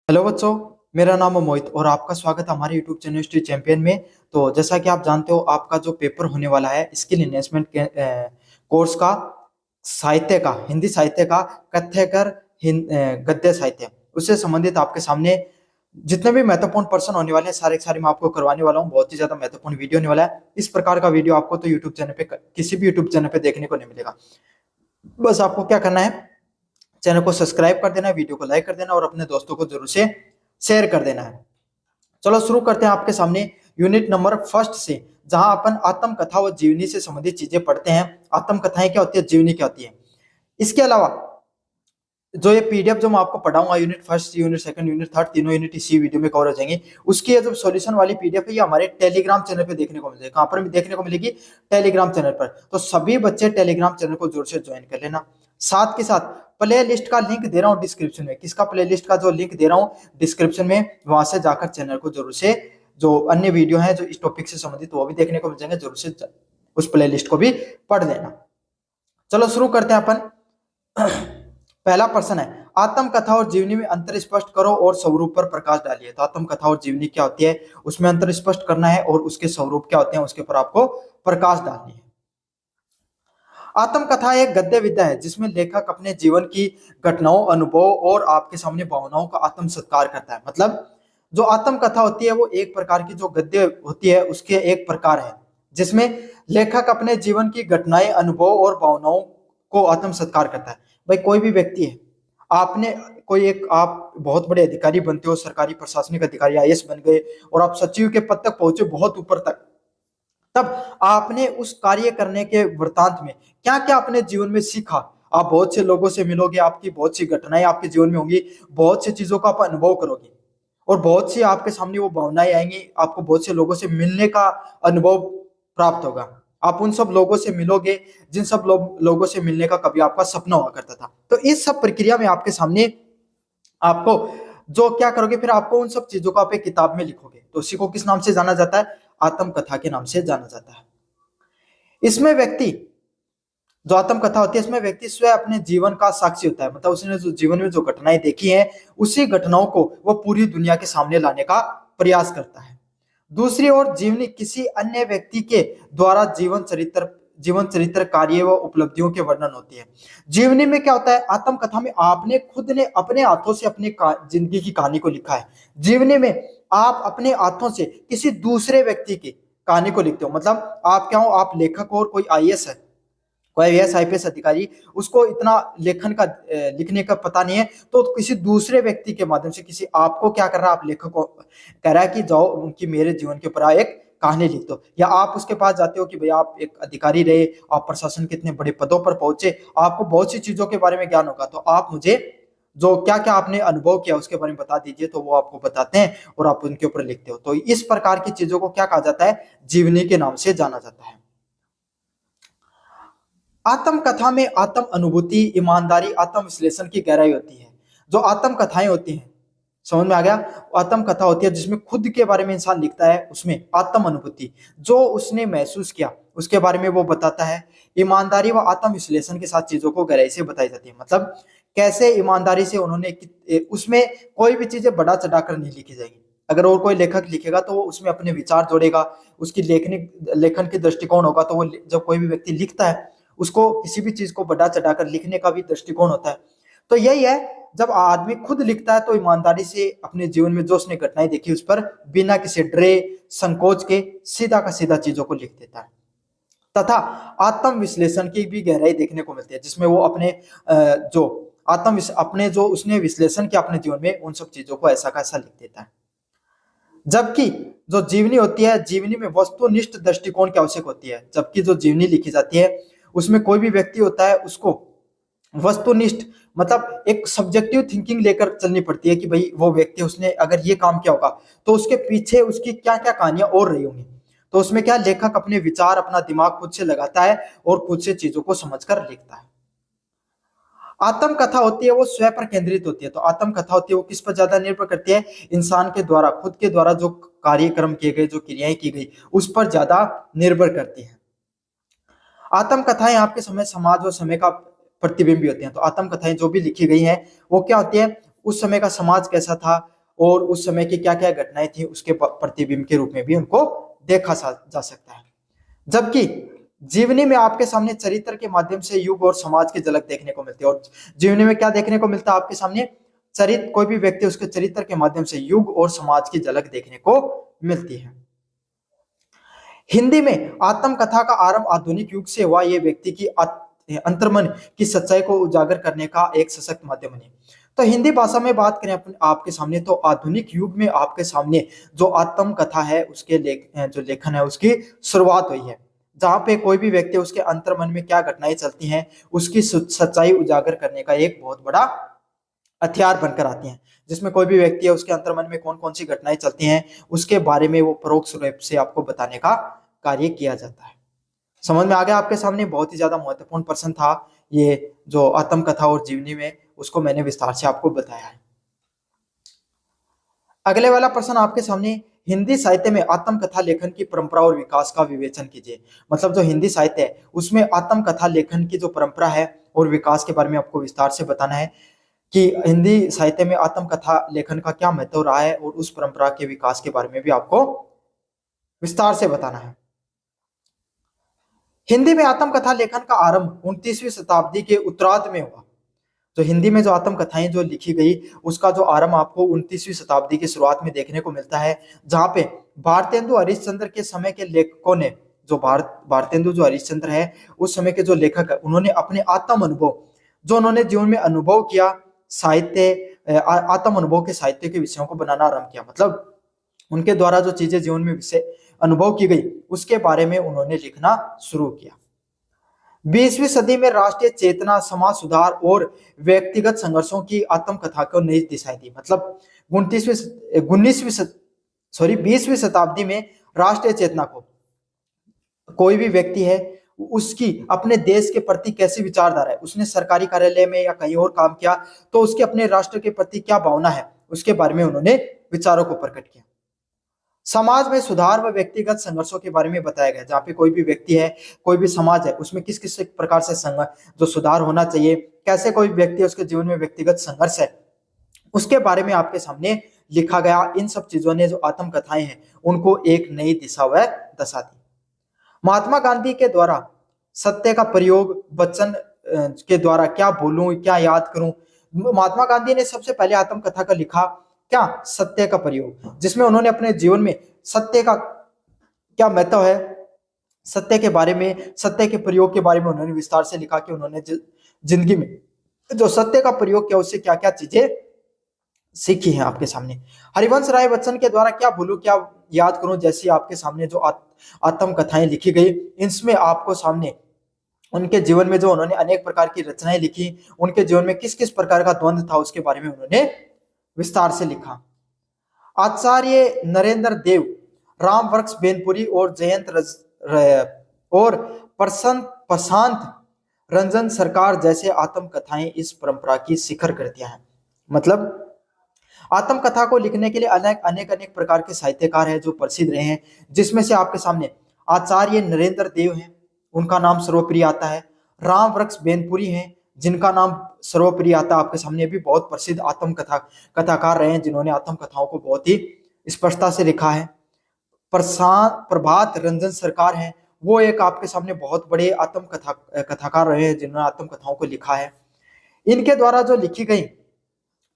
Hello बच्चों, मेरा नाम है मोहित और आपका स्वागत है हमारे यूट्यूब चैनल हिस्ट्री चैंपियन में। तो जैसा कि आप जानते हो, आपका जो पेपर होने वाला है स्किल एनहेंसमेंट के कोर्स का साहित्य का, हिंदी साहित्य का कथ्यकर गद्य साहित्य, उससे संबंधित आपके सामने जितने भी महत्वपूर्ण प्रश्न होने वाले हैं सारे के सारे मैं आपको करवाने वाला हूँ। बहुत ही ज्यादा महत्वपूर्ण वीडियो होने वाला है। इस प्रकार का वीडियो आपको तो यूट्यूब चैनल पे, किसी भी यूट्यूब चैनल पे देखने को नहीं मिलेगा। बस आपको क्या करना है, चैनल को सब्सक्राइब कर देना है, वीडियो को लाइक कर देना और अपने दोस्तों को जरूर से शेयर कर देना है। चलो शुरू करते हैं आपके सामने यूनिट नंबर फर्स्ट से, जहां अपन आत्मकथा और जीवनी से संबंधित चीजें पढ़ते हैं। आत्मकथाएं क्या होती है, जीवनी क्या होती है। इसके अलावा जो ये पीडीएफ जो मैं आपको पढ़ाऊंगा, unit first, unit second, unit third, तीनों यूनिट इसी वीडियो में कवर हो जाएंगे। उसकी ये जो सॉल्यूशन वाली पीडीएफ है, ये हमारे टेलीग्राम चैनल पे देखने को मिलेगी। कहां पर भी देखने को मिलेगी? टेलीग्राम चैनल पर। तो सभी बच्चे टेलीग्राम चैनल को जोर से ज्वाइन कर लेना। साथ के साथ प्ले लिस्ट का लिंक दे रहा हूँ डिस्क्रिप्शन में। किसका प्ले लिस्ट का जो लिंक दे रहा हूँ डिस्क्रिप्शन में, वहां से जाकर चैनल को जरूर से, जो अन्य वीडियो है जो इस टॉपिक से संबंधित, वो भी देखने को मिल जाएंगे। जरूर से उस प्ले लिस्ट को भी पढ़ लेना। चलो शुरू करते हैं अपन। पहला प्रश्न है, आत्मकथा और जीवनी में अंतर स्पष्ट करो और स्वरूप पर प्रकाश डालिए। तो आत्मकथा और जीवनी क्या होती है, उसमें अंतर स्पष्ट करना है और उसके स्वरूप क्या होते हैं, उसके ऊपर आपको प्रकाश डालनी है। आत्मकथा एक गद्य विद्या है जिसमें लेखक अपने जीवन की घटनाओं, अनुभव और आपके सामने भावनाओं का आत्म सत्कार करता है। मतलब जो आत्मकथा होती है वो एक प्रकार की जो गद्य होती है उसके एक प्रकार है, जिसमें लेखक अपने जीवन की घटनाएं, अनुभव और भावनाओं को आत्म सत्कार करता है। भाई कोई भी व्यक्ति है, आपने कोई एक, आप बहुत बड़े अधिकारी बनते हो, सरकारी प्रशासनिक अधिकारी आईएएस बन गए और आप सचिव के पद तक पहुंचे, बहुत ऊपर तक, तब आपने उस कार्य करने के वृतांत में क्या क्या अपने जीवन में सीखा। आप बहुत से लोगों से मिलोगे, आपकी बहुत सी घटनाएं आपके जीवन में होंगी, बहुत सी चीजों का आप अनुभव करोगे और बहुत सी आपके सामने वो भावनाएं आएंगी। आपको बहुत से लोगों से मिलने का अनुभव प्राप्त होगा। आप उन सब लोगों से मिलोगे जिन सब लोगों से मिलने का कभी आपका सपना हुआ करता था। तो इस सब प्रक्रिया में आपके सामने आपको जो क्या करोगे, फिर आपको उन सब चीजों को आप एक किताब में लिखोगे। तो उसी को किस नाम से जाना जाता है? आत्मकथा के नाम से जाना जाता है। इसमें व्यक्ति, जो आत्मकथा होती है, इसमें व्यक्ति स्वयं अपने जीवन का साक्षी होता है। मतलब उसने जो जीवन में जो घटनाएं देखी हैं, उसी घटनाओं को वो पूरी दुनिया के सामने लाने का प्रयास करता है। दूसरी ओर जीवनी किसी अन्य व्यक्ति के द्वारा जीवन चरित्र, कार्य व उपलब्धियों के वर्णन होती है। जीवनी में क्या होता है, आत्मकथा में आपने खुद ने अपने हाथों से अपनी जिंदगी की कहानी को लिखा है। जीवनी में आप अपने हाथों से किसी दूसरे व्यक्ति की कहानी को लिखते हो। मतलब आप क्या हो, आप लेखक हो और कोई आईएएस है, कोई आईएएस आईपीएस अधिकारी, उसको इतना लेखन का लिखने का पता नहीं है, तो किसी दूसरे व्यक्ति के माध्यम से, किसी आपको क्या कर रहा है, आप लेखक को कह रहा है कि जाओ उनकी, मेरे जीवन के ऊपर एक कहानी लिख दो। या आप उसके पास जाते हो कि भैया आप एक अधिकारी रहे, आप प्रशासन के इतने बड़े पदों पर पहुंचे, आपको बहुत सी चीजों के बारे में ज्ञान होगा, तो आप मुझे जो क्या क्या आपने अनुभव किया उसके बारे में बता दीजिए। तो वो आपको बताते हैं और आप उनके ऊपर लिखते हो। तो इस प्रकार की चीजों को क्या कहा जाता है, जीवनी के नाम से जाना जाता है। आत्मकथा में आत्म अनुभूति, ईमानदारी, आत्म विश्लेषण की गहराई होती है। जो आत्मकथाएं होती हैं, समझ में आ गया? आत्मकथा होती है जिसमें खुद के बारे में इंसान लिखता है, उसमें आत्म अनुभूति, जो उसने महसूस किया उसके बारे में वो बताता है। ईमानदारी व आत्म विश्लेषण के साथ चीजों को गहराई से बताई जाती है। मतलब कैसे ईमानदारी से उन्होंने, उसमें कोई भी चीजें बढ़ा चढ़ाकर नहीं लिखी जाएगी। अगर और कोई लेखक लिखेगा तो वो उसमें अपने विचार जोड़ेगा, उसकी लेखन की दृष्टिकोण होगा। तो वो जब कोई भी व्यक्ति लिखता है, उसको किसी भी चीज को बढ़ा चढ़ाकर लिखने का भी दृष्टिकोण होता है। तो यही है, जब आदमी खुद लिखता है तो ईमानदारी से अपने जीवन में जो उसने घटनाएं देखी उस पर बिना किसी डरे संकोच के सीधा का सीधा चीजों को लिख देता है। तथा आत्म विश्लेषण की भी गहराई देखने को मिलती है, जिसमें वो अपने जो अपने जो उसने विश्लेषण किया अपने जीवन में, उन सब चीजों को ऐसा का ऐसा लिख देता है। जबकि जो जीवनी होती है, जीवनी में वस्तुनिष्ठ दृष्टिकोण की आवश्यक होती है। जबकि जो जीवनी लिखी जाती है उसमें कोई भी व्यक्ति होता है, उसको वस्तुनिष्ठ, मतलब एक सब्जेक्टिव थिंकिंग लेकर चलनी पड़ती है कि भाई वो व्यक्ति, उसने अगर ये काम किया होगा तो उसके पीछे उसकी क्या क्या कहानियां और रही होंगी। तो उसमें क्या, लेखक अपने विचार, अपना दिमाग खुद से लगाता है और खुद से चीजों को समझकर लिखता है। आत्मकथा होती है वो स्वयं पर केंद्रित होती है। तो आत्मकथा होती है वो किस पर ज्यादा निर्भर करती है, इंसान के द्वारा, खुद के द्वारा जो कार्यक्रम किए गए, जो क्रियाएं की गई, उस पर ज्यादा निर्भर करती है। आत्मकथाएं आपके समय, समाज और समय का प्रतिबिंब भी होती हैं। तो आत्मकथाएं जो भी लिखी गई हैं वो क्या होती है, उस समय का समाज कैसा था, और उस समय की क्या क्या घटनाएं थी उसके प्रतिबिंब के रूप में भी उनको देखा जा सकता है। जबकि जीवनी में आपके सामने चरित्र के माध्यम से युग और समाज की झलक देखने को मिलती है। और जीवनी में क्या देखने को मिलता है आपके सामने? चरित्र, कोई भी व्यक्ति उसके चरित्र के माध्यम से युग और समाज की झलक देखने को मिलती है। हिंदी में आत्मकथा का आरंभ आधुनिक युग से हुआ। ये व्यक्ति की अंतर्मन की सच्चाई को उजागर करने का एक सशक्त माध्यम बने। तो हिंदी भाषा में बात करें आपके सामने, तो आधुनिक युग में आपके सामने जो आत्मकथा है उसके जो लेखन है उसकी शुरुआत हुई है, जहां पे कोई भी व्यक्ति उसके अंतर्मन में क्या घटनाएं चलती हैं उसकी सच्चाई उजागर करने का एक बहुत बड़ा हथियार बनकर आती हैं, जिसमें कोई भी व्यक्ति है उसके अंतर्मन में कौन कौन सी घटनाएं चलती हैं उसके बारे में वो परोक्ष रूप से आपको बताने का कार्य किया जाता है। समझ में आ गया आपके सामने? बहुत ही ज्यादा महत्वपूर्ण प्रश्न था ये जो आत्मकथा और जीवनी में, उसको मैंने विस्तार से आपको बताया है। अगले वाला प्रश्न आपके सामने, हिंदी साहित्य में आत्मकथा लेखन की परंपरा और विकास का विवेचन कीजिए। मतलब जो हिंदी साहित्य है उसमें आत्मकथा लेखन की जो परंपरा है और विकास के बारे में आपको विस्तार से बताना है कि हिंदी साहित्य में आत्मकथा लेखन का क्या महत्व रहा है, और उस परंपरा के विकास के बारे में भी आपको विस्तार से बताना है। हिंदी में आत्मकथा लेखन का आरंभ 29वीं शताब्दी के उत्तरार्ध में हुआ। तो हिंदी में जो आत्मकथाएं जो लिखी गई उसका जो आरंभ आपको 29वीं शताब्दी की शुरुआत में देखने को मिलता है, जहां पे भारतेंदु हरिश्चंद्र के समय के लेखकों ने, जो भारतेंदु जो हरिश्चंद्र है उस समय के जो लेखक है, उन्होंने अपने आत्म अनुभव जो उन्होंने जीवन में अनुभव किया, साहित्य आत्म अनुभव के साहित्य के विषयों को बनाना आरंभ किया। मतलब उनके द्वारा जो चीजें जीवन में विषय अनुभव की गई उसके बारे में उन्होंने लिखना शुरू किया। 20वीं सदी में राष्ट्रीय चेतना, समाज सुधार और व्यक्तिगत संघर्षों की आत्मकथा को नई दिशाएं दी। मतलब 20वीं शताब्दी में राष्ट्रीय चेतना को, कोई भी व्यक्ति है उसकी अपने देश के प्रति कैसी विचारधारा है, उसने सरकारी कार्यालय में या कहीं और काम किया तो उसके अपने राष्ट्र के प्रति क्या भावना है, उसके बारे में उन्होंने विचारों को प्रकट किया। समाज में सुधार व व्यक्तिगत संघर्षों के बारे में बताया गया, जहाँ पे कोई भी व्यक्ति है, कोई भी समाज है, उसमें किस किस प्रकार से जो सुधार होना चाहिए, कैसे कोई व्यक्ति है उसके जीवन में व्यक्तिगत संघर्ष है, उसके बारे में आपके सामने लिखा गया। इन सब चीजों ने जो आत्मकथाएं हैं उनको एक नई दिशा व दशा दी। महात्मा गांधी के द्वारा सत्य का प्रयोग, वचन के द्वारा क्या बोलूं क्या याद करूं, महात्मा गांधी ने सबसे पहले आत्मकथा का लिखा क्या, सत्य का प्रयोग, जिसमें उन्होंने अपने जीवन में सत्य का क्या महत्व है, सत्य के बारे में, सत्य के प्रयोग के बारे में उन्होंने विस्तार से लिखा कि उन्होंने जिंदगी में जो सत्य का प्रयोग किया उससे क्या क्या चीजें सीखी हैं आपके सामने। हरिवंश राय बच्चन के द्वारा क्या भूलूं क्या याद करूं जैसी आपके सामने जो आत्मकथाएं लिखी गई, इसमें आपको सामने उनके जीवन में जो उन्होंने अनेक प्रकार की रचनाएं लिखी, उनके जीवन में किस किस प्रकार का द्वंद्व था उसके बारे में उन्होंने विस्तार से लिखा। आचार्य नरेंद्र देव, राम वृक्ष बेनपुरी और और प्रशांत रंजन सरकार जैसे आत्मकथाएं इस परंपरा की शिखर कृतियां हैं। मतलब आत्मकथा को लिखने के लिए अनेक प्रकार के साहित्यकार हैं जो प्रसिद्ध रहे हैं, जिसमें से आपके सामने आचार्य नरेंद्र देव हैं, उनका नाम सर्वप्रिय आता है। राम वृक्ष बेनपुरी हैं, जिनका नाम सर्वप्रिय आता है आपके सामने, भी बहुत प्रसिद्ध कथाकार रहे हैं जिन्होंने आत्मकथाओं को बहुत ही स्पष्टता से लिखा है। प्रभात रंजन सरकार हैं, वो एक आपके सामने बहुत बड़े कथाकार रहे हैं जिन्होंने आत्मकथाओं को लिखा है। इनके द्वारा जो लिखी गई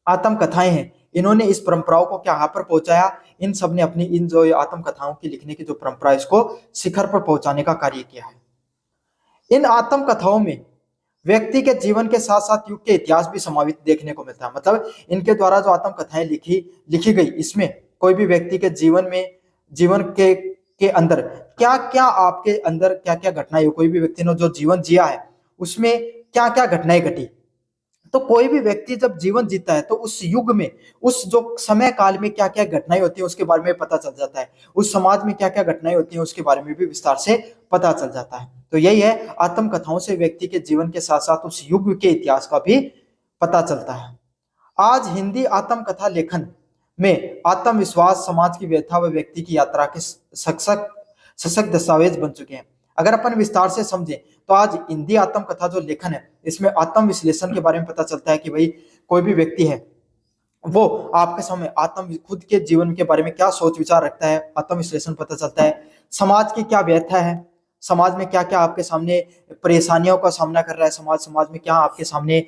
आत्मकथाएं हैं, इन्होंने इस परंपराओं को क्या पर पहुंचाया, इन सब ने अपनी इन जो आत्मकथाओं की लिखने की जो परंपरा है इसको शिखर पर पहुंचाने का कार्य किया है। इन आत्मकथाओं में व्यक्ति के जीवन के साथ साथ युग के इतिहास भी समावित देखने को मिलता है। मतलब इनके द्वारा जो आत्मकथाएं लिखी गई, इसमें कोई भी व्यक्ति के जीवन के अंदर क्या क्या आपके अंदर क्या क्या घटनाएं, कोई भी व्यक्ति ने जो जीवन जिया है उसमें क्या क्या घटनाएं घटी, तो कोई भी व्यक्ति जब जीवन जीता है तो उस युग में, उस जो समय काल में क्या क्या घटनाएं होती है उसके बारे में पता चल जाता है, उस समाज में क्या क्या घटनाएं होती है उसके बारे में भी विस्तार से पता चल जाता है। तो यही है, आत्मकथाओं से व्यक्ति के जीवन के साथ साथ उस युग के इतिहास का भी पता चलता है। आज हिंदी आत्मकथा लेखन में आत्मविश्वास, समाज की व्यथा व व्यक्ति की यात्रा के सशक्त दस्तावेज बन चुके हैं। अगर अपन विस्तार से समझें तो आज हिंदी आत्मकथा जो लेखन है इसमें आत्म विश्लेषण के बारे में पता चलता है कि भाई कोई भी व्यक्ति है वो आपके सामने आत्म खुद के जीवन के बारे में क्या सोच विचार रखता है, आत्म विश्लेषण पता चलता है। समाज की क्या व्यथा है, समाज में क्या क्या आपके सामने परेशानियों का सामना कर रहा है, समाज समाज में क्या आपके सामने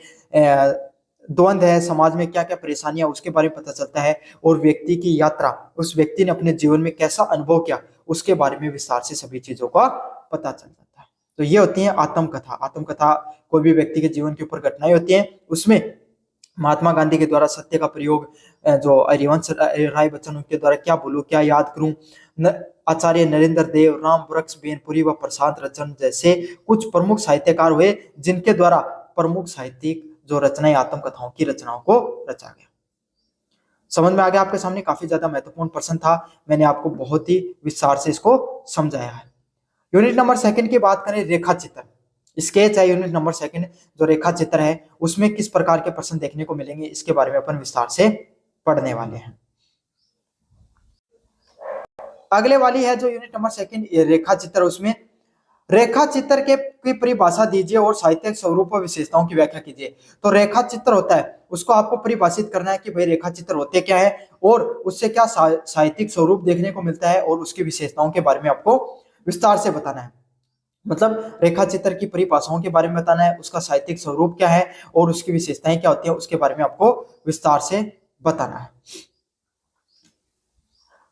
द्वंद्व है, समाज में क्या क्या परेशानियां उसके बारे में पता चलता है। और व्यक्ति की यात्रा, उस व्यक्ति ने अपने जीवन में कैसा अनुभव किया, उसके बारे में विस्तार से सभी चीजों का पता चल जाता है। तो ये होती है आत्मकथा। आत्मकथा कोई भी व्यक्ति के जीवन के ऊपर घटनाएं होती हैं, उसमें महात्मा गांधी के द्वारा सत्य का प्रयोग, जो हरिवंश राय बच्चन उनके द्वारा क्या बोलूं क्या याद करूं, आचार्य नरेंद्र देव, राम वृक्ष बेनपुरी व प्रशांत रचन जैसे कुछ प्रमुख साहित्यकार हुए, जिनके द्वारा प्रमुख साहित्यिक जो रचनाएं आत्मकथाओं की रचनाओं को रचा गया। समझ में आ गया? आपके सामने काफी ज्यादा महत्वपूर्ण प्रश्न था, मैंने आपको बहुत ही विस्तार से इसको समझाया है। यूनिट नंबर सेकंड की बात करें, रेखा चित्र, स्केच है यूनिट नंबर सेकंड। जो रेखा चित्र है उसमें किस प्रकार के प्रश्न देखने को मिलेंगे, इसके बारे में अपन विस्तार से पढ़ने वाले हैं। अगले वाली है जो यूनिट नंबर सेकंड रेखा चित्र, उसमें रेखा चित्र के की परिभाषा दीजिए और साहित्यिक स्वरूप व विशेषताओं की व्याख्या कीजिए। तो रेखा चित्र होता है, उसको आपको परिभाषित करना है कि भाई रेखा चित्र होते क्या है और उससे क्या साहित्यिक स्वरूप देखने को मिलता है, और उसकी विशेषताओं के बारे में आपको विस्तार से बताना है। मतलब रेखा चित्र की परिभाषाओं के बारे में बताना है, उसका साहित्यिक स्वरूप क्या है और उसकी विशेषताएं क्या होती है, उसके बारे में आपको विस्तार से बताना है।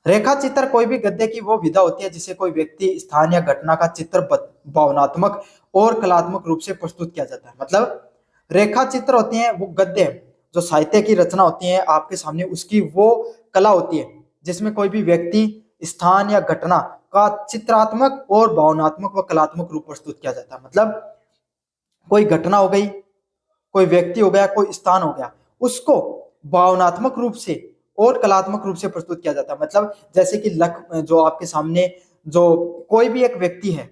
रेखा चित्र कोई भी गद्य की वो विधा होती है जिसे कोई व्यक्ति, स्थान या घटना का चित्र भावनात्मक और कलात्मक रूप से प्रस्तुत किया जाता है। मतलब रेखा चित्र होते हैं वो गद्य, जो साहित्य की रचना होती है आपके सामने, उसकी वो कला होती है जिसमें कोई भी व्यक्ति, स्थान या घटना का चित्रात्मक और भावनात्मक व कलात्मक रूप प्रस्तुत किया जाता है। मतलब कोई घटना हो गई, कोई व्यक्ति हो गया, कोई स्थान हो गया, उसको भावनात्मक रूप से और कलात्मक रूप से प्रस्तुत किया जाता है। मतलब जैसे कि जो आपके सामने जो कोई भी एक व्यक्ति है,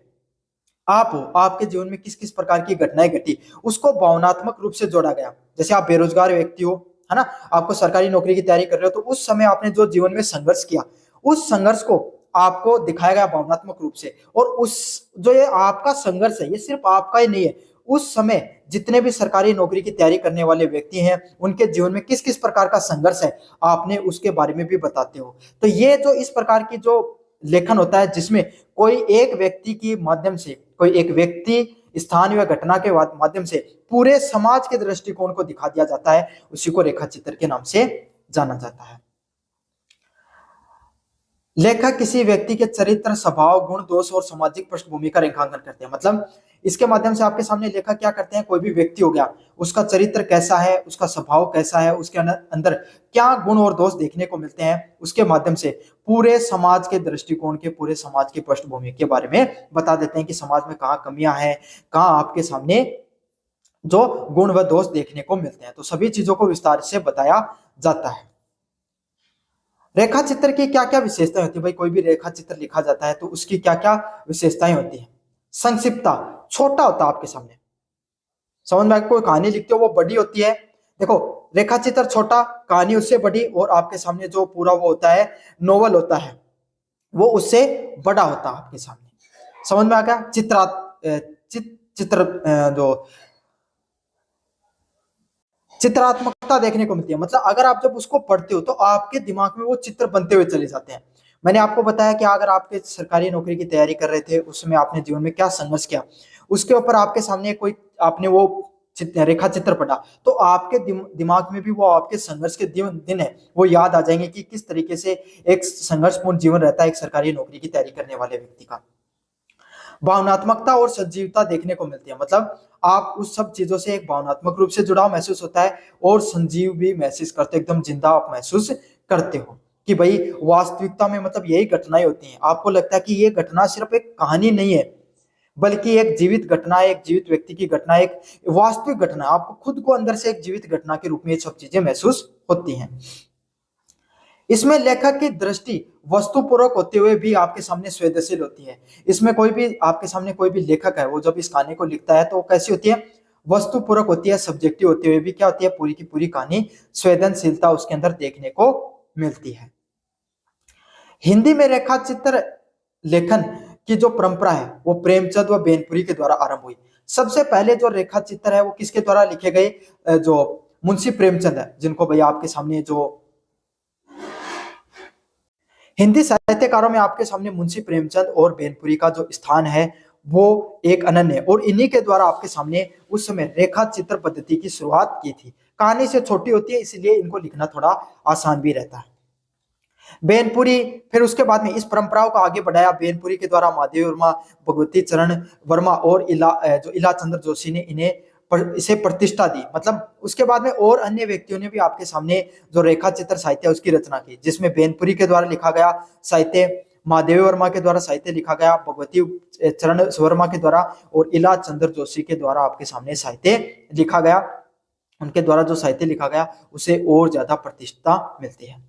आप हो, आपके जीवन में किस किस प्रकार की घटनाएं घटी, उसको भावनात्मक रूप से जोड़ा गया। जैसे आप बेरोजगार व्यक्ति हो, है ना, आपको सरकारी नौकरी की तैयारी कर रहे हो, तो उस समय आपने जो जीवन में संघर्ष किया, उस संघर्ष को आपको दिखाया गया भावनात्मक रूप से। और उस जो ये आपका संघर्ष है, ये सिर्फ आपका ही नहीं है, उस समय जितने भी सरकारी नौकरी की तैयारी करने वाले व्यक्ति हैं, उनके जीवन में किस किस प्रकार का संघर्ष है, आपने उसके बारे में भी बताते हो। तो ये जो इस प्रकार की जो लेखन होता है, जिसमें कोई एक व्यक्ति की माध्यम से, कोई एक व्यक्ति, स्थान या घटना के माध्यम से पूरे समाज के दृष्टिकोण को दिखा दिया जाता है, उसी को रेखा चित्र के नाम से जाना जाता है। लेखक किसी व्यक्ति के चरित्र, स्वभाव, गुण, दोष और सामाजिक पृष्ठभूमि का रेखांकन करते हैं। मतलब इसके माध्यम से आपके सामने लेखक क्या करते हैं, कोई भी व्यक्ति हो गया, उसका चरित्र कैसा है, उसका स्वभाव कैसा है, उसके अंदर क्या गुण और दोष देखने को मिलते हैं, उसके माध्यम से पूरे समाज के दृष्टिकोण के, पूरे समाज की पृष्ठभूमि के बारे में बता देते हैं कि समाज में कहाँ कमियां हैं, कहाँ आपके सामने जो गुण व दोष देखने को मिलते हैं। तो सभी चीजों को विस्तार से बताया जाता है। रेखा चित्र की क्या क्या विशेषताएं होती है, भाई कोई भी रेखा चित्र लिखा जाता है तो उसकी क्या क्या विशेषताएं होती है। संक्षिप्तता, छोटा होता है आपके सामने, समझ में, कोई कहानी लिखते हो वो बड़ी होती है। देखो, रेखा चित्र छोटा, कहानी उससे बड़ी, और आपके सामने जो पूरा वो होता है, नोवेल होता है, वो उससे बड़ा होता है आपके सामने। समझ में आ गया? चित्र जो चित्रात्मकता देखने को मिलती है। मतलब अगर आप जब उसको पढ़ते हो तो आपके दिमाग में वो चित्र बनते हुए चले जाते हैं। मैंने आपको बताया कि अगर आपके सरकारी नौकरी की तैयारी कर रहे थे, उसमें आपने जीवन में क्या संघर्ष किया, उसके ऊपर आपके सामने कोई, आपने वो रेखा चित्र पढ़ा, तो आपके दिमाग में भी वो आपके संघर्ष के दिन है वो याद आ जाएंगे कि किस तरीके से एक संघर्षपूर्ण जीवन रहता है एक सरकारी नौकरी की तैयारी करने वाले व्यक्ति का। भावनात्मकता और सजीवता देखने को मिलती है। मतलब आप उस सब चीजों से एक भावनात्मक रूप से जुड़ाव महसूस होता है और संजीव भी महसूस करते, एकदम जिंदा आप महसूस करते हो कि भाई वास्तविकता में मतलब यही घटनाएं होती हैं। आपको लगता है कि ये घटना सिर्फ एक कहानी नहीं है, बल्कि एक जीवित घटना है, एक जीवित व्यक्ति की घटना, एक वास्तविक घटना। आपको खुद को अंदर से एक जीवित घटना के रूप में ये सब चीजें महसूस होती हैं। इसमें लेखक की दृष्टि वस्तुपूर्वक होते हुए भी आपके सामने संवेदनशील होती है। इसमें कोई भी आपके सामने कोई भी लेखक है, वो जब इस कहानी को लिखता है तो वो कैसी होती है, वस्तुपूर्वक होती है, सब्जेक्टिव होते हुए भी क्या होती है, पूरी की पूरी कहानी संवेदनशीलता उसके अंदर देखने को मिलती है। हिंदी में रेखा चित्र लेखन की जो परंपरा है वो प्रेमचंद व बेनपुरी के द्वारा आरंभ हुई। सबसे पहले जो रेखा चित्र है वो किसके द्वारा लिखे गए, जो मुंशी प्रेमचंद है, जिनको भैया आपके सामने जो हिंदी साहित्यकारों में आपके सामने मुंशी प्रेमचंद और बेनपुरी का जो स्थान है वो एक अनन्य है, और इन्हीं के द्वारा आपके सामने उस समय रेखा चित्र पद्धति की शुरुआत की थी। कहानी से छोटी होती है, इसलिए इनको लिखना थोड़ा आसान भी रहता है। बेनपुरी, फिर उसके बाद में इस परंपराओं को आगे बढ़ाया। बेनपुरी के द्वारा महादेव वर्मा, भगवती चरण वर्मा और इला चंद्र जोशी ने इसे प्रतिष्ठा दी। मतलब उसके बाद में और अन्य व्यक्तियों ने भी आपके सामने जो रेखा चित्र साहित्य है उसकी रचना की, जिसमें बेनपुरी के द्वारा लिखा गया साहित्य, महादेव वर्मा के द्वारा साहित्य लिखा गया, भगवती चरण वर्मा के द्वारा और इला चंद्र जोशी के द्वारा आपके सामने साहित्य लिखा गया। उनके द्वारा जो साहित्य लिखा गया उसे और ज्यादा प्रतिष्ठा मिलती है।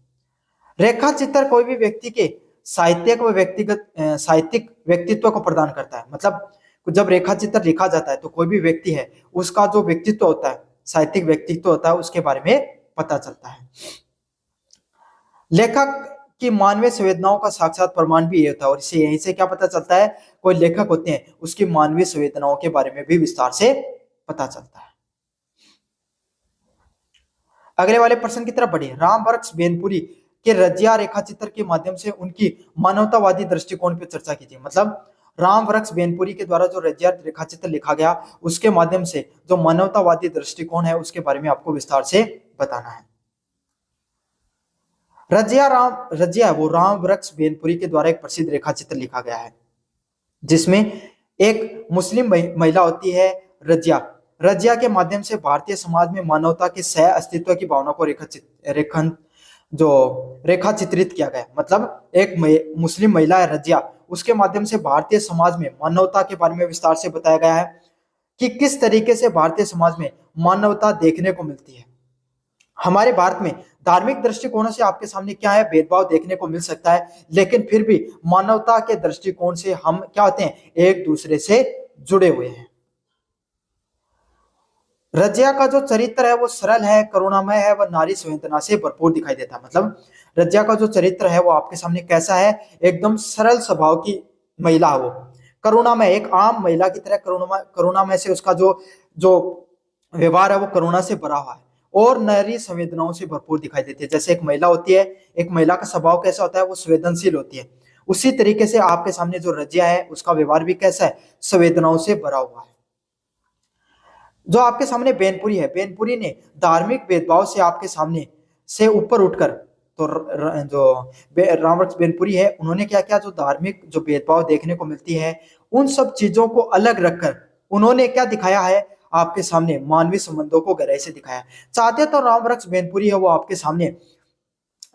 रेखा चित्र कोई भी व्यक्ति के साहित्यिक व व्यक्तिगत साहित्यिक व्यक्तित्व को प्रदान करता है। मतलब जब रेखा चित्र लिखा जाता है तो कोई भी व्यक्ति है उसका जो व्यक्तित्व होता है, साहित्यिक व्यक्तित्व होता है, उसके बारे में पता चलता है। लेखक की मानवीय संवेदनाओं का साक्षात प्रमाण भी ये होता है, और इससे यहीं से क्या पता चलता है, कोई लेखक होते हैं उसकी मानवीय संवेदनाओं के बारे में भी विस्तार से पता चलता है। अगले वाले प्रश्न की तरफ बढ़िए। रामवृक्ष बेनपुरी के रजिया रेखा चित्र के माध्यम से उनकी मानवतावादी दृष्टिकोण पर चर्चा कीजिए। मतलब रामवृक्ष बेनपुरी के द्वारा जो रजिया रेखा चित्र लिखा गया उसके माध्यम से जो मानवतावादी दृष्टिकोण है उसके बारे में आपको विस्तार से बताना है। रजिया वो रामवृक्ष बेनपुरी के द्वारा एक प्रसिद्ध रेखा चित्र लिखा गया है, जिसमें एक मुस्लिम महिला होती है रजिया। रजिया के माध्यम से भारतीय समाज में मानवता के सह अस्तित्व की भावना को रेखा चित्रित किया गया। मतलब एक मुस्लिम महिला है रजिया, उसके माध्यम से भारतीय समाज में मानवता के बारे में विस्तार से बताया गया है कि किस तरीके से भारतीय समाज में मानवता देखने को मिलती है। हमारे भारत में धार्मिक दृष्टिकोण से आपके सामने क्या है, भेदभाव देखने को मिल सकता है, लेकिन फिर भी मानवता के दृष्टिकोण से हम क्या होते हैं, एक दूसरे से जुड़े हुए हैं। रजिया का जो चरित्र है वो सरल है, करुणामय है, वह नारी संवेदना से भरपूर दिखाई देता है। मतलब रजिया का जो चरित्र है वो आपके सामने कैसा है, एकदम सरल स्वभाव की महिला है, वो करुणामय, एक आम महिला की तरह करुणामय से उसका जो जो व्यवहार है वो करुणा से भरा हुआ है, और नारी संवेदनाओं से भरपूर दिखाई देती है। जैसे एक महिला होती है, एक महिला का स्वभाव कैसा होता है, वो संवेदनशील होती है, उसी तरीके से आपके सामने जो रजिया है उसका व्यवहार भी कैसा है, संवेदनाओं से भरा हुआ है। जो आपके सामने बेनपुरी है, बेनपुरी ने धार्मिक भेदभाव से आपके सामने से ऊपर उठकर, तो जो रामवृक्ष बेनपुरी है उन्होंने क्या किया, जो धार्मिक जो भेदभाव देखने को मिलती है उन सब चीजों को अलग रखकर उन्होंने क्या दिखाया है, आपके सामने मानवीय संबंधों को गहराई से दिखाया। चाहते तो रामवृक्ष बेनपुरी है वो आपके सामने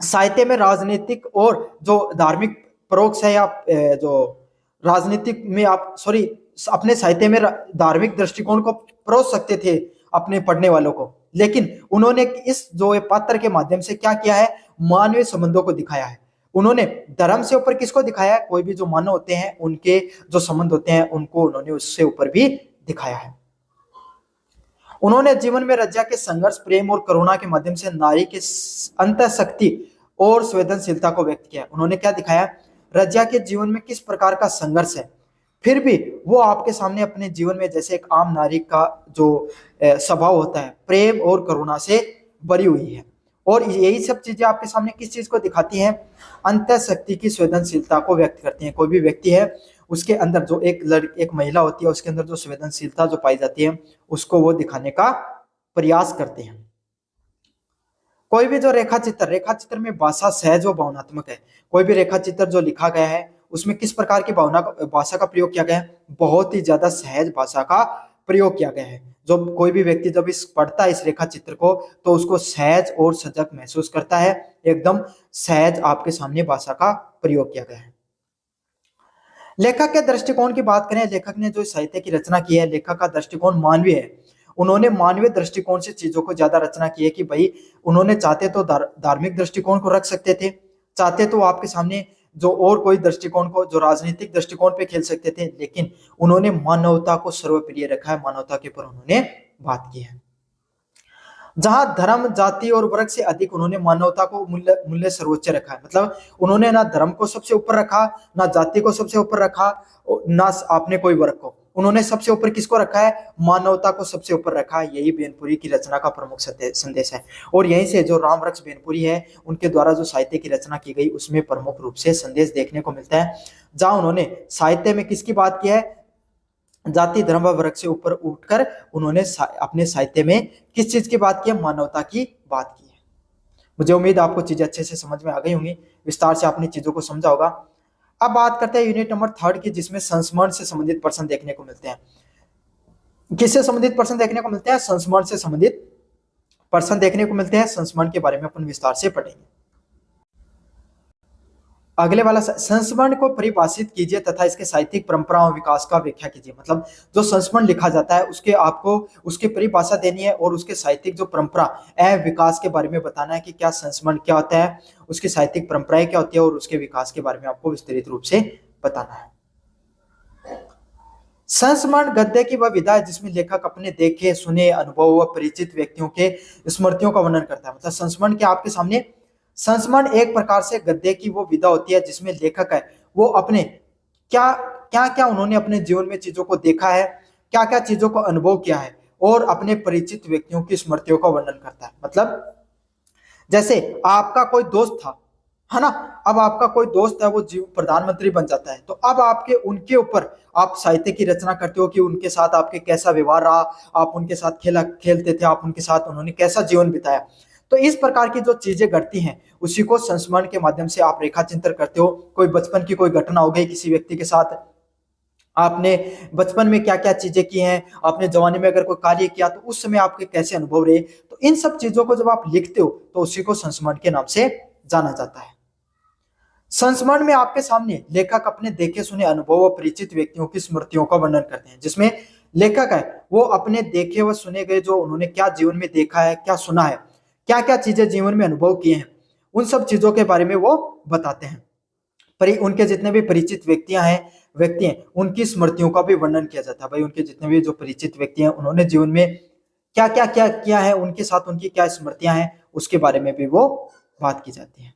साहित्य में राजनीतिक और जो धार्मिक परोक्ष है, या जो राजनीतिक में आप अपने साहित्य में धार्मिक दृष्टिकोण को परोस सकते थे अपने पढ़ने वालों को, लेकिन उन्होंने इस जो पात्र के माध्यम से क्या किया है, मानवीय संबंधों को दिखाया है। उन्होंने धर्म से ऊपर किसको दिखाया है, कोई भी जो मानव होते हैं उनके जो संबंध होते हैं उनको उन्होंने उससे ऊपर भी दिखाया है। उन्होंने जीवन में रजिया के संघर्ष, प्रेम और करुणा के माध्यम से नारी के अंतःशक्ति और संवेदनशीलता को व्यक्त किया। उन्होंने क्या दिखाया, रजिया के जीवन में किस प्रकार का संघर्ष है, फिर भी वो आपके सामने अपने जीवन में जैसे एक आम नारी का जो स्वभाव होता है, प्रेम और करुणा से भरी हुई है। और यही सब चीजें आपके सामने किस चीज को दिखाती हैं, अंतःशक्ति की संवेदनशीलता को व्यक्त करती हैं। कोई भी व्यक्ति है उसके अंदर जो एक महिला होती है उसके अंदर जो संवेदनशीलता जो पाई जाती है उसको वो दिखाने का प्रयास करते हैं। कोई भी जो रेखा चित्र में भाषा सहज व भावनात्मक है। कोई भी रेखा चित्र जो लिखा गया है उसमें किस प्रकार की भाषा का प्रयोग किया गया है, बहुत ही ज्यादा सहज भाषा का प्रयोग किया गया है। जो कोई भी व्यक्ति जब पढ़ता है इस रेखा चित्र को तो उसको सहज और सजग महसूस करता है, एकदम सहज आपके सामने भाषा का प्रयोग किया गया है। लेखक के दृष्टिकोण की बात करें, लेखक ने जो साहित्य की रचना की है, लेखक का दृष्टिकोण मानवीय है। उन्होंने मानवीय दृष्टिकोण से चीजों को ज्यादा रचना की है कि भाई उन्होंने चाहते तो धार्मिक दृष्टिकोण को रख सकते थे, चाहते तो आपके सामने जो और कोई दृष्टिकोण को जो राजनीतिक दृष्टिकोण पे खेल सकते थे, लेकिन उन्होंने मानवता को सर्वप्रिय रखा है, मानवता के ऊपर उन्होंने बात की है। जहां धर्म, जाति और वर्ग से अधिक उन्होंने मानवता को मूल्य सर्वोच्च रखा है। मतलब उन्होंने ना धर्म को सबसे ऊपर रखा, ना जाति को सबसे ऊपर रखा, ना आपने कोई वर्ग को, उन्होंने सबसे ऊपर किसको रखा है? मानवता को सबसे ऊपर रखा है। यही बेनपुरी की रचना का प्रमुख संदेश है। और यहीं से जो रामवृक्ष बेनपुरी है, उनके द्वारा जो साहित्य की रचना की गई उसमें प्रमुख रूप से संदेश देखने को मिलता है, जहां उन्होंने साहित्य में किसकी बात की है? जाति धर्म व वर्ग से ऊपर उठकर उन्होंने अपने साहित्य में किस चीज की बात की है? मानवता की बात की है। मुझे उम्मीद आपको चीजें अच्छे से समझ में आ गई होंगी, विस्तार से आपने चीजों को समझा होगा। अब बात करते हैं यूनिट नंबर 3 की, जिसमें संस्मरण से संबंधित प्रश्न देखने को मिलते हैं। किससे संबंधित प्रश्न देखने को मिलते हैं? संस्मरण से संबंधित प्रश्न देखने को मिलते हैं। संस्मरण के बारे में अपन विस्तार से पढ़ेंगे। अगले वाला, संस्मरण को परिभाषित कीजिए तथा इसके साहित्यिक परंपराओं विकास का व्याख्या कीजिए। मतलब जो संस्मरण लिखा जाता है उसके आपको उसकी परिभाषा देनी है और उसके साहित्यिक जो परंपरा एवं विकास के बारे में बताना है कि क्या संस्मरण क्या होता है, उसकी साहित्यिक परंपराएं क्या होती है और उसके विकास के बारे में आपको विस्तृत रूप से बताना है। संस्मरण गद्य की वह विधा है जिसमें लेखक अपने देखे सुने अनुभव व परिचित व्यक्तियों के स्मृतियों का वर्णन करता है। मतलब संस्मरण के आपके सामने, संस्मरण एक प्रकार से गद्य की वो विधा होती है जिसमें लेखक है वो अपने क्या क्या क्या उन्होंने अपने जीवन में चीजों को देखा है, क्या क्या चीजों को अनुभव किया है और अपने परिचित व्यक्तियों की स्मृतियों का वर्णन करता है। मतलब जैसे आपका कोई दोस्त था, है ना, अब आपका कोई दोस्त है वो प्रधानमंत्री बन जाता है, तो अब आपके उनके ऊपर आप साहित्य की रचना करते हो कि उनके साथ आपके कैसा व्यवहार रहा, आप उनके साथ खेला खेलते थे, आप उनके साथ उन्होंने कैसा जीवन बिताया। तो इस प्रकार की जो चीजें घटती हैं उसी को संस्मरण के माध्यम से आप रेखा चिंतन करते हो। कोई बचपन की कोई घटना हो गई किसी व्यक्ति के साथ, आपने बचपन में क्या क्या चीजें की हैं, आपने जवानी में अगर कोई कार्य किया तो उस समय आपके कैसे अनुभव रहे, तो इन सब चीजों को जब आप लिखते हो तो उसी को संस्मरण के नाम से जाना जाता है। संस्मरण में आपके सामने लेखक अपने देखे सुने अनुभव व परिचित व्यक्तियों की स्मृतियों का वर्णन करते हैं, जिसमें लेखक है वो अपने देखे व सुने गए जो उन्होंने क्या जीवन में देखा है, क्या सुना है, क्या क्या चीजें जीवन में अनुभव किए हैं, उन सब चीजों के बारे में वो बताते हैं। पर उनके जितने भी परिचित व्यक्ति हैं उनकी स्मृतियों का भी वर्णन किया जाता है। भाई उनके जितने भी जो परिचित व्यक्ति हैं उन्होंने जीवन में क्या क्या क्या किया है, उनके साथ उनकी क्या स्मृतियां हैं, उसके बारे में भी वो बात की जाती है।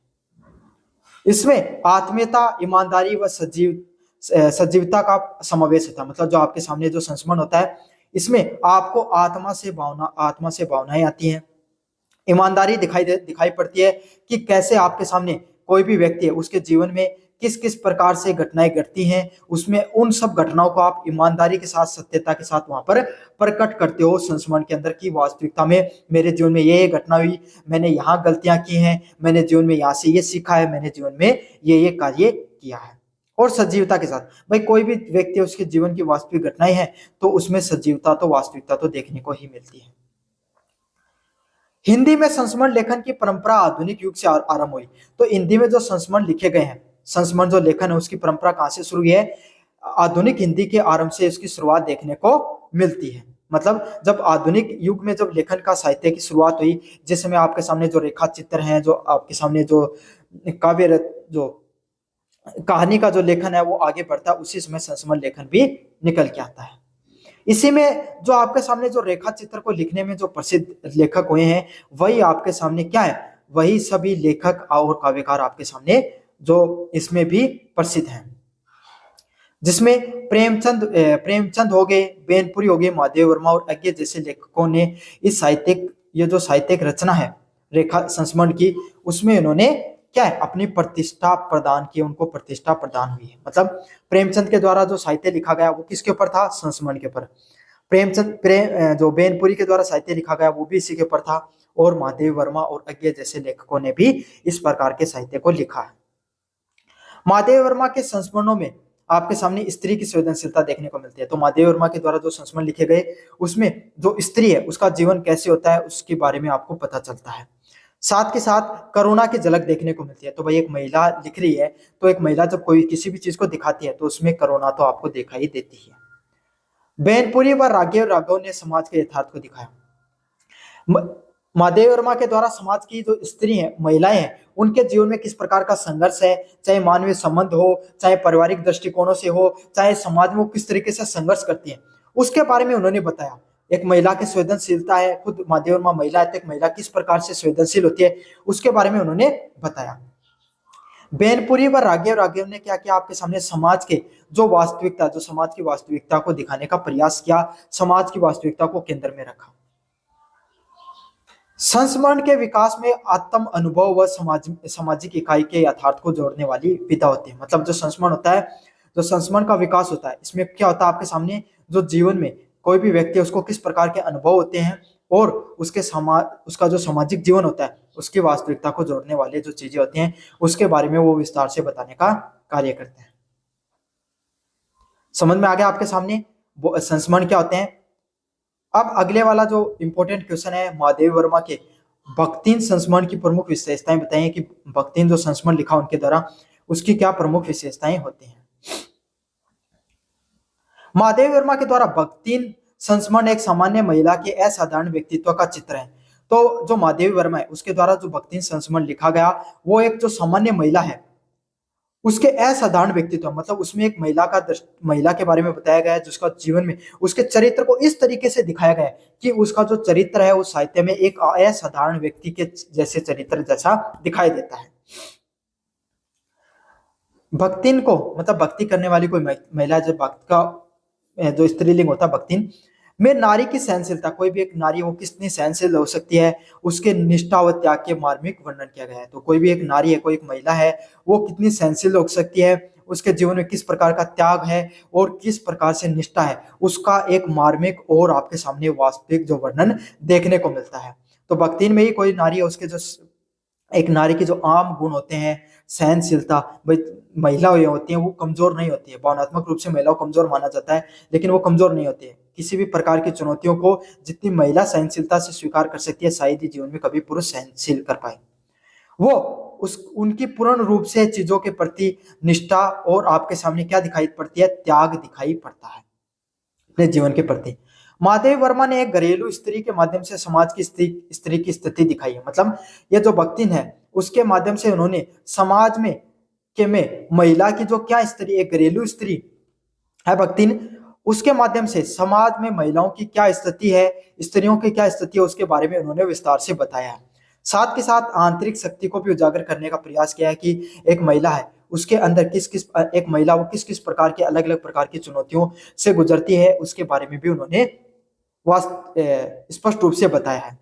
इसमें आत्मीयता, ईमानदारी व सजीवता का समावेश होता है। मतलब जो आपके सामने जो संस्मरण होता है इसमें आपको आत्मा से भावनाएं आती हैं, ईमानदारी दिखाई पड़ती है कि कैसे आपके सामने कोई भी व्यक्ति है उसके जीवन में किस किस प्रकार से घटनाएं घटती हैं, उसमें उन सब घटनाओं को आप ईमानदारी के साथ सत्यता के साथ वहां पर प्रकट करते हो संस्मरण के अंदर की वास्तविकता में मेरे जीवन में ये घटना हुई, मैंने यहाँ गलतियां की हैं, मैंने जीवन में यहाँ से ये सीखा है, मैंने जीवन में ये कार्य किया है। और सजीवता के साथ, भाई कोई भी व्यक्ति उसके जीवन की वास्तविक घटनाएं हैं तो उसमें सजीवता तो वास्तविकता तो देखने को ही मिलती है। हिंदी में संस्मरण लेखन की परंपरा आधुनिक युग से आरंभ हुई। तो हिंदी में जो संस्मरण लिखे गए हैं, संस्मरण जो लेखन है उसकी परंपरा कहां से शुरू हुई है? आधुनिक हिंदी के आरंभ से इसकी शुरुआत देखने को मिलती है। मतलब जब आधुनिक युग में जब लेखन का साहित्य की शुरुआत हुई, जिस समय आपके सामने जो रेखा चित्र हैं, जो आपके सामने जो काव्य जो कहानी का जो लेखन है वो आगे बढ़ता है, उसी समय संस्मरण लेखन भी निकल के आता है। इसी में जो आपके सामने जो रेखा चित्र को लिखने में जो प्रसिद्ध लेखक हुए हैं वही आपके सामने क्या है, वही सभी लेखक और काव्यकार आपके सामने जो इसमें भी प्रसिद्ध हैं, जिसमें प्रेमचंद हो गए, बेनपुरी हो गए, महादेव वर्मा और अज्ञे जैसे लेखकों ने ये जो साहित्यिक रचना है रेखा संस्मरण की, उसमें इन्होंने क्या है अपनी प्रतिष्ठा प्रदान की, उनको प्रतिष्ठा प्रदान हुई है। मतलब प्रेमचंद के द्वारा जो साहित्य लिखा गया वो किसके ऊपर था? संस्मरण के ऊपर। जो बेनपुरी के द्वारा साहित्य लिखा गया वो भी इसी के ऊपर था, और महादेव वर्मा और अज्ञे जैसे लेखकों ने भी इस प्रकार के साहित्य को लिखा है। महादेव वर्मा के संस्मरणों में आपके सामने स्त्री की संवेदनशीलता देखने को मिलती है। तो महादेव वर्मा के द्वारा जो संस्मरण लिखे गए उसमें जो स्त्री है उसका जीवन कैसे होता है उसके बारे में आपको पता चलता है। साथ के साथ करुणा की झलक देखने को मिलती है। तो भाई एक महिला लिख रही है तो एक महिला जब कोई किसी भी चीज को दिखाती है तो उसमें करुणा तो आपको दिखाई देती है। बेनपुरी व राघव ने समाज के यथार्थ को दिखाया। महादेव वर्मा के द्वारा समाज की जो स्त्री हैं, महिलाएं हैं, उनके जीवन में किस प्रकार का संघर्ष है, चाहे मानवीय संबंध हो, चाहे पारिवारिक दृष्टिकोणों से हो, चाहे समाज में वो किस तरीके से संघर्ष करती है, उसके बारे में उन्होंने बताया। एक महिला की संवेदनशीलता है, खुद महादेव वर्मा महिला है तो एक महिला किस प्रकार से संवेदनशील होती है उसके बारे में उन्होंने बताया। बेनपुरी व राघव ने क्या किया, आपके सामने समाज के जो वास्तविकता, जो समाज की वास्तविकता को दिखाने का प्रयास किया, समाज की वास्तविकता को केंद्र में रखा। संस्मरण के विकास में आत्म अनुभव व सामाजिक इकाई के यथार्थ को जोड़ने वाली विधा होती है। मतलब जो संस्मरण होता है, जो संस्मरण का विकास होता है, इसमें क्या होता है, आपके सामने जो जीवन में कोई भी व्यक्ति है उसको किस प्रकार के अनुभव होते हैं और उसका जो सामाजिक जीवन होता है उसकी वास्तविकता को जोड़ने वाले जो चीजें होती हैं उसके बारे में वो विस्तार से बताने का कार्य करते हैं। समझ में आ गया आपके सामने संस्मरण क्या होते हैं। अब अगले वाला जो इंपॉर्टेंट क्वेश्चन है, महादेव वर्मा के भक्तिन संस्मरण की प्रमुख विशेषताएं बताइए कि भक्तिन जो संस्मरण लिखा उनके द्वारा उसकी क्या प्रमुख विशेषताएं होती हैं। महादेव वर्मा के द्वारा भक्तिन संस्मरण एक सामान्य महिला के असाधारण व्यक्तित्व का चित्र है। तो जो महादेव वर्मा है उसके द्वारा जो भक्तिन संस्मरण लिखा गया वो एक जो सामान्य महिला है उसके असाधारण व्यक्तित्व, मतलब उसमें एक महिला के बारे में बताया गया है जिसका जीवन में उसके चरित्र को इस तरीके से दिखाया गया है कि उसका जो चरित्र है उस साहित्य में एक असाधारण व्यक्ति के जैसे चरित्र जैसा दिखाई देता है। भक्तिन को मतलब भक्ति करने वाली कोई महिला, जो भक्त का जो स्त्रीलिंग होता है भक्तिन में नारी की सहनशीलता, कोई भी एक नारी वो कितनी सहनशील हो सकती है उसके निष्ठा व त्याग के मार्मिक वर्णन किया गया है। तो कोई भी एक नारी है, कोई एक महिला है, वो कितनी सहनशील हो सकती है, उसके जीवन में किस प्रकार का त्याग है और किस प्रकार से निष्ठा है, उसका एक मार्मिक और आपके सामने वास्तविक जो वर्णन देखने को मिलता है। तो भक्तिन में ही कोई नारी है, उसके जो एक नारी के जो आम गुण होते हैं, सहनशीलता, भाई महिला होती है वो कमजोर नहीं होती है, भावनात्मक रूप से महिला को कमजोर माना जाता है लेकिन वो कमजोर नहीं होती है। किसी भी प्रकार की चुनौतियों को जितनी महिला सहनशीलता से स्वीकार कर सकती है शायद ही जीवन में कभी पुरुष सहनशील कर पाए। वो उस उनकी पूर्ण रूप से चीजों के प्रति निष्ठा और आपके सामने क्या दिखाई पड़ती है, त्याग दिखाई पड़ता है अपने जीवन के प्रति। महादेव वर्मा ने एक घरेलू स्त्री के माध्यम से समाज की स्त्री की स्थिति दिखाई है। मतलब ये जो भक्तिन है उसके माध्यम से उन्होंने समाज में महिला की जो क्या स्त्री, एक घरेलू स्त्री है भक्तिन, उसके माध्यम से समाज में महिलाओं की क्या स्थिति है, स्त्रियों की क्या स्थिति है उसके बारे में उन्होंने विस्तार से बताया है। साथ के साथ आंतरिक शक्ति को भी उजागर करने का प्रयास किया है कि एक महिला है उसके अंदर एक महिला वो किस किस प्रकार के अलग अलग प्रकार की चुनौतियों से गुजरती है उसके बारे में भी उन्होंने स्पष्ट रूप से बताया है।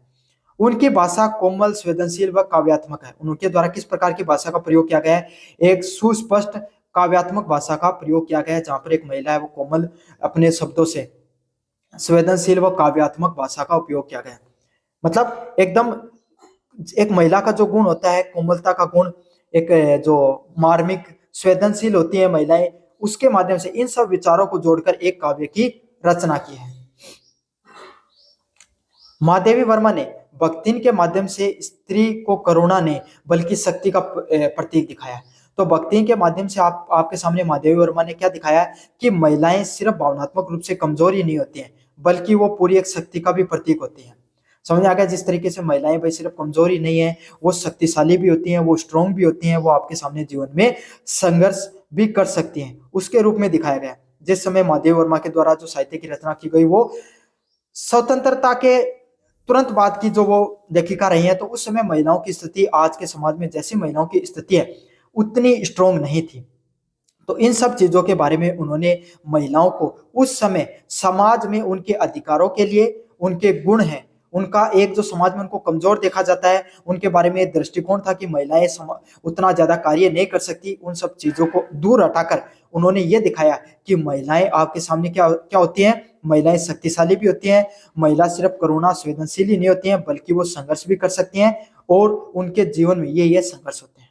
उनकी भाषा कोमल, संवेदनशील व काव्यात्मक है। उनके द्वारा किस प्रकार की भाषा का प्रयोग किया गया है, एक सुस्पष्ट काव्यात्मक भाषा का प्रयोग किया गया है जहां पर एक महिला है वो कोमल अपने शब्दों से संवेदनशील व काव्यात्मक भाषा का उपयोग किया गया है। मतलब एकदम एक महिला का जो गुण होता है, कोमलता का गुण, एक जो मार्मिक संवेदनशील होती है महिलाएं, उसके माध्यम से इन सब विचारों को जोड़कर एक काव्य की रचना की है। महादेवी वर्मा ने भक्तिन के माध्यम से स्त्री को करुणा ने बल्कि शक्ति का प्रतीक दिखाया। तो भक्तिन के माध्यम से आपके सामने महादेवी वर्मा ने क्या दिखाया कि महिलाएं सिर्फ भावनात्मक रूप से कमजोर ही नहीं होती हैं बल्कि वो पूरी एक शक्ति का भी प्रतीक होती हैं। समझ आ गया, जिस तरीके से महिलाएं भाई सिर्फ कमजोर ही नहीं है, वो शक्तिशाली भी होती हैं, वो स्ट्रॉन्ग भी होती हैं, वो आपके सामने जीवन में संघर्ष भी कर सकती हैं, उसके रूप में दिखाया गया। जिस समय महादेव वर्मा के द्वारा जो साहित्य की रचना की गई वो स्वतंत्रता के तुरंत बाद की जो वो लेखिका रही है, तो उस समय महिलाओं की स्थिति आज के समाज में जैसी महिलाओं की स्थिति है उतनी स्ट्रॉन्ग नहीं थी। तो इन सब चीजों के बारे में उन्होंने महिलाओं को उस समय समाज में उनके अधिकारों के लिए, उनके गुण हैं, उनका एक जो समाज में उनको कमजोर देखा जाता है उनके बारे में एक दृष्टिकोण था कि महिलाएं उतना ज्यादा कार्य नहीं कर सकती, उन सब चीजों को दूर हटाकर उन्होंने ये दिखाया कि महिलाएं आपके सामने क्या क्या होती हैं, महिलाएं शक्तिशाली भी होती हैं, महिला सिर्फ करुणा संवेदनशील ही नहीं होती हैं बल्कि वो संघर्ष भी कर सकती हैं और उनके जीवन में ये संघर्ष होते हैं।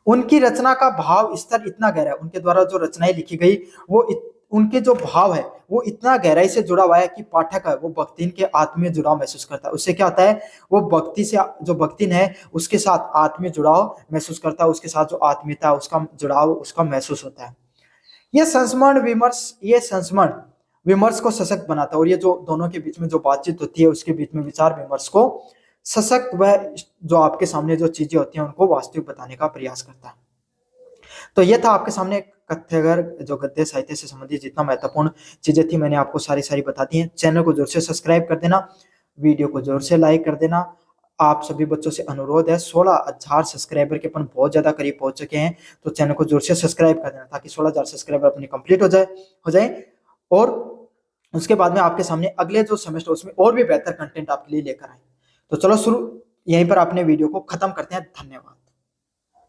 उनकी रचना का भाव स्तर इतना गहरा है, उनके द्वारा जो रचनाएं लिखी गई वो उनके जो भाव है वो इतना गहराई से जुड़ा हुआ है कि पाठक है वो भक्तिन के आत्मीय जुड़ाव महसूस करता है। उससे क्या होता है, वो भक्ति से जो भक्तिन है उसके साथ आत्मीय जुड़ाव महसूस करता है, उसके साथ जो आत्मीयता उसका जुड़ाव उसका महसूस होता है। ये संस्मरण विमर्श को सशक्त बनाता है और ये जो दोनों के बीच में जो बातचीत होती है उसके बीच में विचार विमर्श को सशक्त व जो आपके सामने जो चीजें होती हैं उनको वास्तविक बताने का प्रयास करता है। तो ये था आपके सामने कथ्यगर जो गद्य साहित्य से संबंधित जितना महत्वपूर्ण चीजें थी मैंने आपको सारी बता दी हैं। चैनल को जोर से सब्सक्राइब कर देना, वीडियो को जोर से लाइक कर देना, आप सभी बच्चों से अनुरोध है, 16,000 सब्सक्राइबर के अपन बहुत ज्यादा करीब पहुंच चुके हैं, तो चैनल को जोर से सब्सक्राइब कर देना ताकि 16,000 सब्सक्राइबर अपनी कंप्लीट हो जाए। और उसके बाद में आपके सामने अगले जो सेमेस्टर उसमें और भी बेहतर कंटेंट आपके लिए लेकर आए। तो चलो शुरू यहीं पर अपने वीडियो को खत्म करते हैं। धन्यवाद।